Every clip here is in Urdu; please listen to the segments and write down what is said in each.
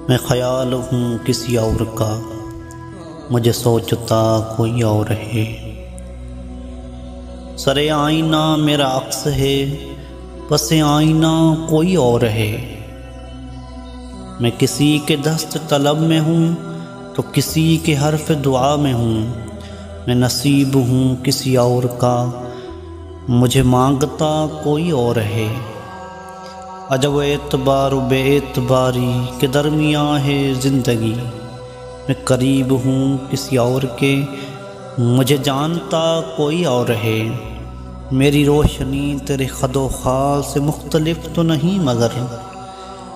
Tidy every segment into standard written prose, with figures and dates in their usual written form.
میں خیال ہوں کسی اور کا، مجھے سوچتا کوئی اور ہے۔ سر آئینہ میرا عکس ہے، پس آئینہ کوئی اور ہے۔ میں کسی کے دست طلب میں ہوں تو کسی کے حرف دعا میں ہوں۔ میں نصیب ہوں کسی اور کا، مجھے مانگتا کوئی اور ہے۔ عجب اعتبار و بے اعتباری کے درمیان ہے زندگی۔ میں قریب ہوں کسی اور کے، مجھے جانتا کوئی اور ہے۔ میری روشنی تیرے خد و خال سے مختلف تو نہیں، مگر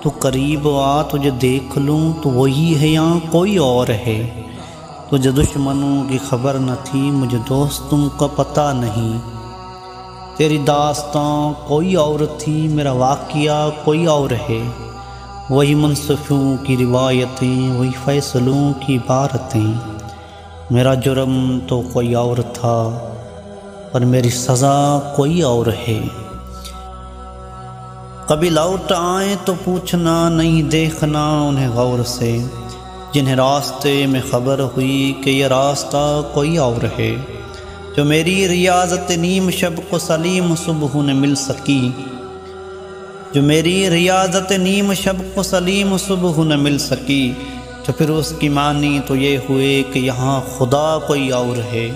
تو قریب آ تجھے دیکھ لوں تو وہی ہے یا کوئی اور ہے۔ تجھے دشمنوں کی خبر نہ تھی، مجھے دوستوں کا پتہ نہیں۔ تیری داستان کوئی اور تھی، میرا واقعہ کوئی اور ہے۔ وہی منصفوں کی روایتیں، وہی فیصلوں کی عبارتیں۔ میرا جرم تو کوئی اور تھا، پر میری سزا کوئی اور ہے۔ کبھی لوٹ آئیں تو پوچھنا، نہیں دیکھنا انہیں غور سے، جنہیں راستے میں خبر ہوئی کہ یہ راستہ کوئی اور ہے۔ جو میری ریاضت نیم شب کو سلیم صبح نہ مل سکی، جو میری ریاضت نیم شب کو سلیم صبح نہ مل سکی، تو پھر اس کی معنی تو یہ ہوئے کہ یہاں خدا کوئی اور ہے۔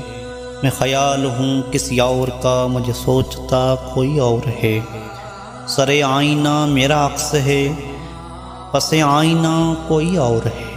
میں خیال ہوں کسی اور کا، مجھے سوچتا کوئی اور ہے۔ سر آئینہ میرا عکس ہے، پس آئینہ کوئی اور ہے۔